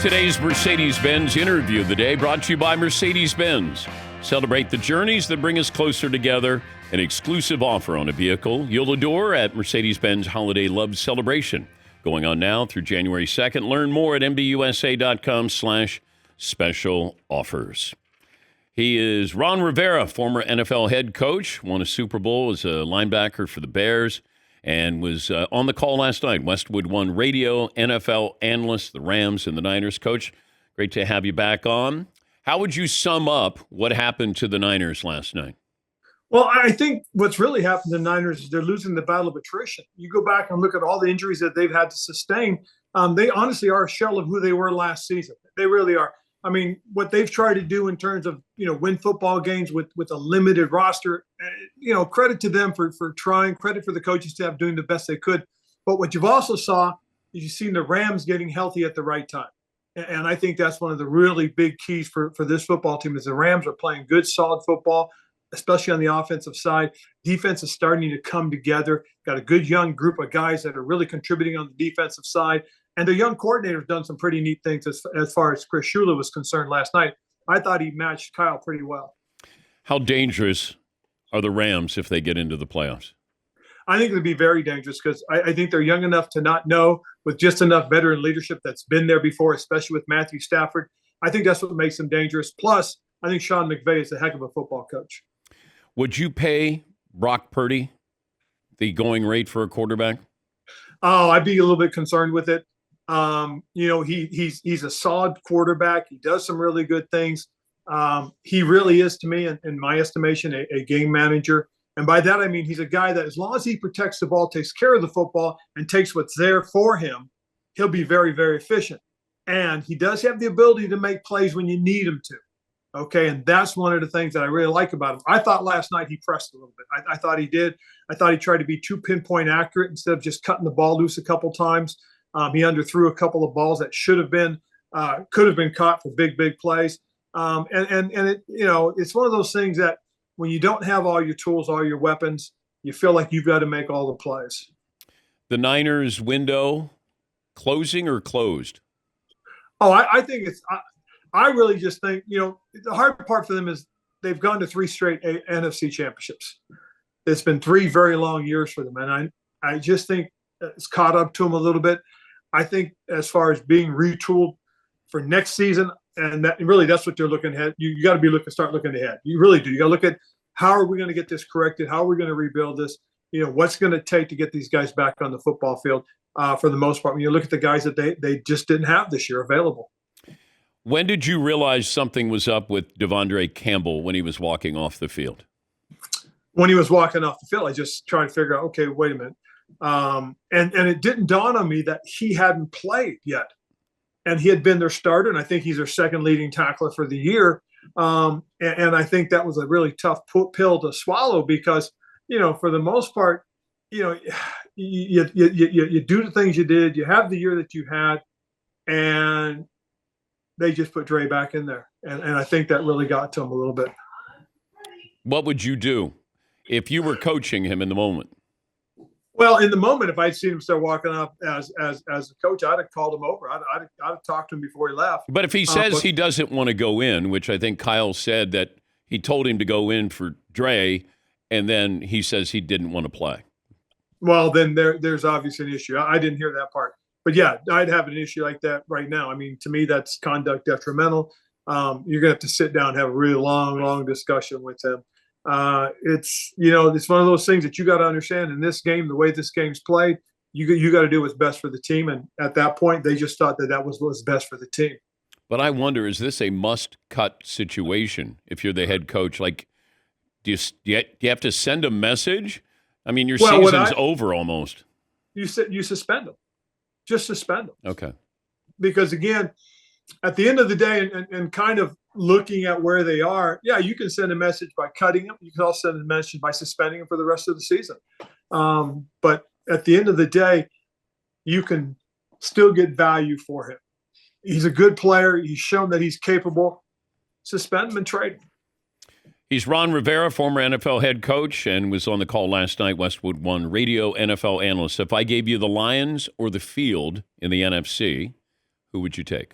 Today's Mercedes-Benz interview of the day brought to you by Mercedes-Benz. Celebrate the journeys that bring us closer together. An exclusive offer on a vehicle you'll adore at Mercedes-Benz Holiday Love Celebration. Going on now through January 2nd. Learn more at mbusa.com/special offers. He is Ron Rivera, former NFL head coach, won a Super Bowl as a linebacker for the Bears, and was on the call last night. Westwood One Radio, NFL analyst, the Rams and the Niners. Coach, great to have you back on. How would you sum up what happened to the Niners last night? Well, I think what's really happened to the Niners is they're losing the battle of attrition. You go back and look at all the injuries that they've had to sustain. They honestly are a shell of who they were last season. They really are. I mean, what they've tried to do in terms of, win football games with a limited roster, credit to them for trying, credit for the coaching staff doing the best they could. But what you've also saw is you've seen the Rams getting healthy at the right time. And I think that's one of the really big keys for this football team is the Rams are playing good, solid football, especially on the offensive side. Defense is starting to come together. Got a good young group of guys that are really contributing on the defensive side. And the young coordinator's done some pretty neat things as far as Chris Shula was concerned last night. I thought he matched Kyle pretty well. How dangerous are the Rams if they get into the playoffs? I think it would be very dangerous because I think they're young enough to not know, with just enough veteran leadership that's been there before, especially with Matthew Stafford. I think that's what makes them dangerous. Plus, I think Sean McVay is a heck of a football coach. Would you pay Brock Purdy the going rate for a quarterback? Oh, I'd be a little bit concerned with it. He's a solid quarterback. He does some really good things. He really is, to me, in my estimation, a game manager. And by that, I mean he's a guy that as long as he protects the ball, takes care of the football, and takes what's there for him, he'll be very, very efficient. And he does have the ability to make plays when you need him to. Okay, and that's one of the things that I really like about him. I thought last night he pressed a little bit. I thought he did. I thought he tried to be too pinpoint accurate instead of just cutting the ball loose a couple times. He underthrew a couple of balls that could have been caught for big, big plays. It's one of those things that when you don't have all your tools, all your weapons, you feel like you've got to make all the plays. The Niners window closing or closed? Oh, I think it's I really just think, the hard part for them is they've gone to 3 straight NFC championships. It's been 3 very long years for them. And I just think it's caught up to them a little bit. I think as far as being retooled for next season, and that's what they're looking at. You got to start looking ahead. You really do. You got to look at how are we going to get this corrected? How are we going to rebuild this? What's going to take to get these guys back on the football field for the most part. When you look at the guys that they just didn't have this year available. When did you realize something was up with Dandre Campbell when he was walking off the field? When he was walking off the field, I just tried to figure out, okay, wait a minute. And it didn't dawn on me that he hadn't played yet. And he had been their starter, and I think he's their second leading tackler for the year. And I think that was a really tough pill to swallow because, for the most part, you do the things you did. You have the year that you had, and they just put Dre back in there. And I think that really got to him a little bit. What would you do if you were coaching him in the moment? Well, in the moment, if I'd seen him start walking up as a coach, I'd have called him over. I'd have talked to him before he left. But if he says he doesn't want to go in, which I think Kyle said that he told him to go in for Dre, and then he says he didn't want to play. Well, then there's obviously an issue. I didn't hear that part. But, yeah, I'd have an issue like that right now. I mean, to me, that's conduct detrimental. You're going to have to sit down and have a really long discussion with him. It's one of those things that you got to understand in this game, the way this game's played, you got to do what's best for the team. And at that point, they just thought that was what was best for the team. But I wonder, is this a must-cut situation if you're the head coach? Like, do you have to send a message? I mean, your season's over almost. You suspend them. Just suspend them. Okay. Because, again, at the end of the day and kind of looking at where they are, yeah, you can send a message by cutting them. You can also send a message by suspending them for the rest of the season. But at the end of the day, you can still get value for him. He's a good player. He's shown that he's capable. Suspend him and trade him. He's Ron Rivera, former NFL head coach, and was on the call last night, Westwood One Radio NFL analyst. If I gave you the Lions or the field in the NFC, who would you take?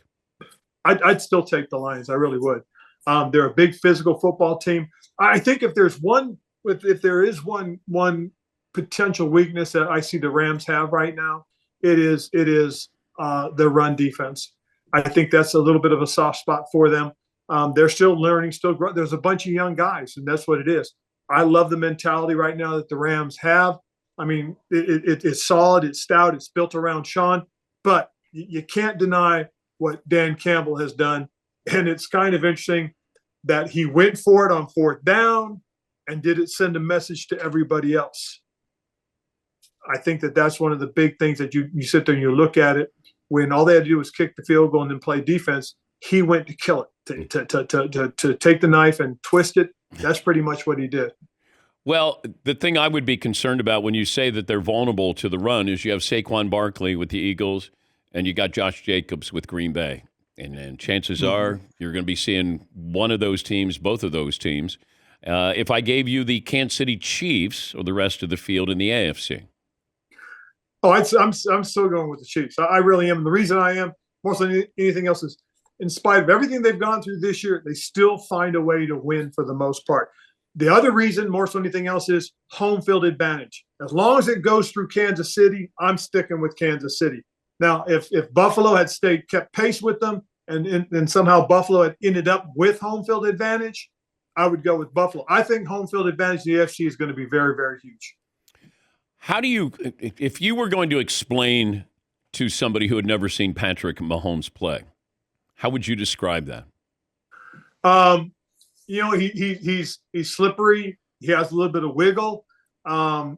I'd still take the Lions. I really would. They're a big physical football team. I think if there is one potential weakness that I see the Rams have right now, it is their run defense. I think that's a little bit of a soft spot for them. They're still learning, still growing. There's a bunch of young guys, and that's what it is. I love the mentality right now that the Rams have. I mean, it's solid, it's stout, it's built around Sean, but you can't deny what Dan Campbell has done. And it's kind of interesting that he went for it on 4th down and did it send a message to everybody else. I think that's one of the big things that you sit there and you look at it. When all they had to do was kick the field goal and then play defense, he went to kill it, to take the knife and twist it. That's pretty much what he did. Well, the thing I would be concerned about when you say that they're vulnerable to the run is you have Saquon Barkley with the Eagles and you got Josh Jacobs with Green Bay. And chances are you're going to be seeing one of those teams, both of those teams. If I gave you the Kansas City Chiefs or the rest of the field in the AFC. Oh, I'm still going with the Chiefs. I really am. And the reason I am more than anything else is, in spite of everything they've gone through this year, they still find a way to win for the most part. The other reason, more so than anything else, is home field advantage. As long as it goes through Kansas City, I'm sticking with Kansas City. Now, if Buffalo had kept pace with them, and somehow Buffalo had ended up with home field advantage, I would go with Buffalo. I think home field advantage in the AFC is going to be very, very huge. How do you, if you were going to explain to somebody who had never seen Patrick Mahomes play, how would you describe that? He's slippery. He has a little bit of wiggle, and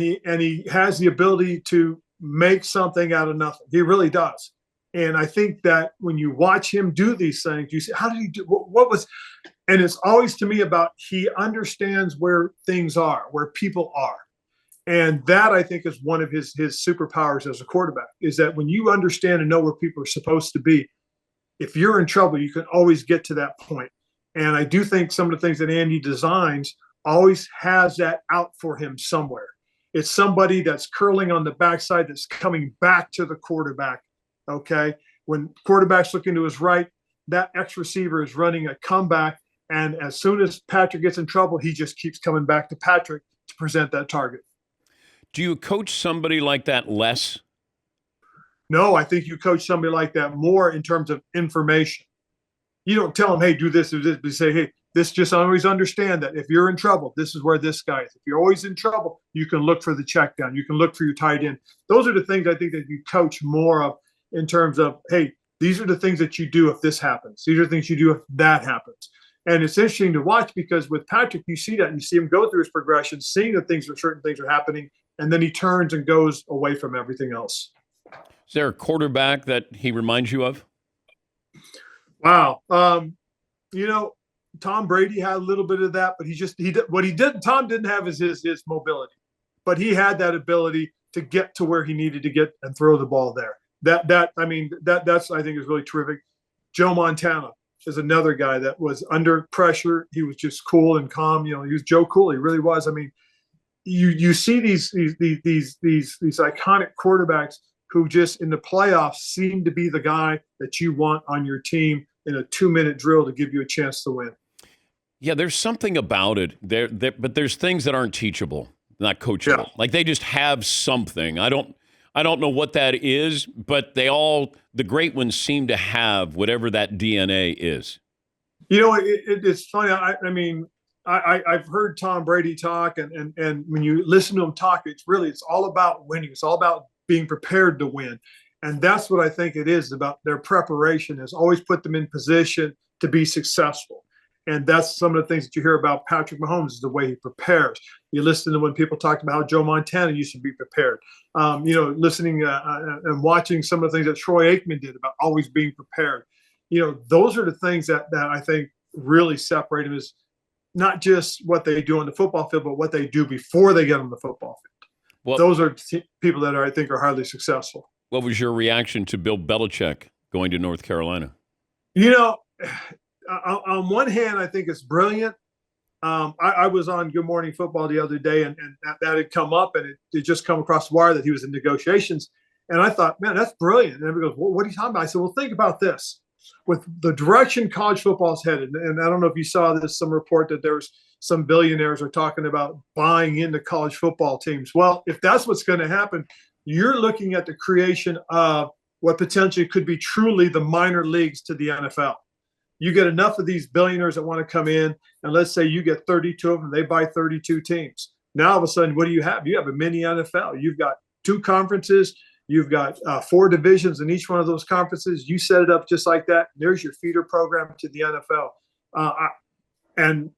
he has the ability to make something out of nothing. He really does. And I think that when you watch him do these things, you say, how did he do what was, and it's always to me about he understands where things are, where people are. And that I think is one of his superpowers as a quarterback, is that when you understand and know where people are supposed to be, if you're in trouble, you can always get to that point. And I do think some of the things that Andy designs always has that out for him somewhere. It's somebody that's curling on the backside that's coming back to the quarterback. Okay, when quarterback's looking to his right, that X receiver is running a comeback, and as soon as Patrick gets in trouble, he just keeps coming back to Patrick to present that target. Do you coach somebody like that less? No, I think you coach somebody like that more in terms of information. You don't tell them, hey, do this or this, but you say, hey, this, just always understand that if you're in trouble, this is where this guy is. If you're always in trouble, you can look for the check down. You can look for your tight end. Those are the things I think that you coach more of, in terms of, hey, these are the things that you do if this happens. These are the things you do if that happens. And it's interesting to watch because with Patrick, you see that. You see him go through his progression, seeing that certain things are happening, and then he turns and goes away from everything else. Is there a quarterback that he reminds you of? Wow. Tom Brady had a little bit of that, but Tom didn't have his mobility, but he had that ability to get to where he needed to get and throw the ball there. That's I think is really terrific. Joe Montana is another guy that was under pressure. He was just cool and calm. He was Joe Cool. He really was. I mean, you see these iconic quarterbacks who just in the playoffs seem to be the guy that you want on your team in a 2-minute drill to give you a chance to win. Yeah, there's something about it there, but there's things that aren't teachable, not coachable. Yeah. Like they just have something. I don't know what that is, but the great ones seem to have whatever that DNA is. It's funny. I've heard Tom Brady talk, and when you listen to him talk, it's all about winning. It's all about being prepared to win. And that's what I think it is about. Their preparation has always put them in position to be successful. And that's some of the things that you hear about Patrick Mahomes, is the way he prepares. You listen to when people talk about how Joe Montana used to be prepared. Listening and watching some of the things that Troy Aikman did about always being prepared. Those are the things that I think really separate them, is not just what they do on the football field, but what they do before they get on the football field. Well, those are people that I think are highly successful. What was your reaction to Bill Belichick going to North Carolina? On one hand, I think it's brilliant. I was on Good Morning Football the other day, and that had come up, and it just come across the wire that he was in negotiations. And I thought, man, that's brilliant. And everybody goes, well, what are you talking about? I said, well, think about this. with the direction college football is headed, and I don't know if you saw this, some report that there's some billionaires are talking about buying into college football teams. Well, if that's what's going to happen, you're looking at the creation of what potentially could be truly the minor leagues to the NFL. You get enough of these billionaires that want to come in, and let's say you get 32 of them, they buy 32 teams. Now, all of a sudden, what do you have? You have a mini NFL. You've got 2 conferences. You've got 4 divisions in each one of those conferences. You set it up just like that. There's your feeder program to the NFL. And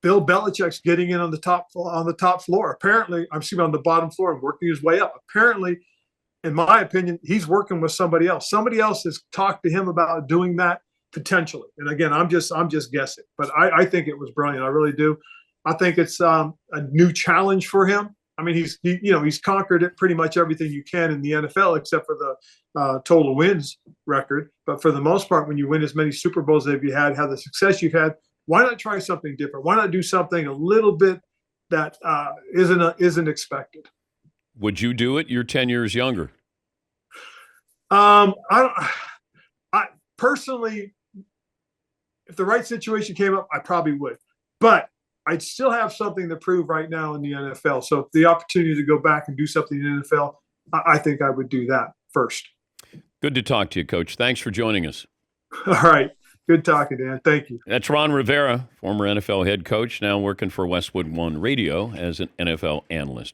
Bill Belichick's getting in on the top floor. Apparently, I'm seeing on the bottom floor and working his way up. Apparently, in my opinion, he's working with somebody else. Somebody else has talked to him about doing that potentially. And again, I'm just guessing, but I think it was brilliant. I really do. I think it's a new challenge for him. I mean, he's conquered it pretty much everything you can in the NFL except for the total wins record. But for the most part, when you win as many Super Bowls as you had the success you've had, why not try something different? Why not do something a little bit that isn't expected? Would you do it? You're 10 years younger. I personally, if the right situation came up, I probably would. But I'd still have something to prove right now in the NFL. So if the opportunity to go back and do something in the NFL, I think I would do that first. Good to talk to you, Coach. Thanks for joining us. All right. Good talking, Dan. Thank you. That's Ron Rivera, former NFL head coach, now working for Westwood One Radio as an NFL analyst.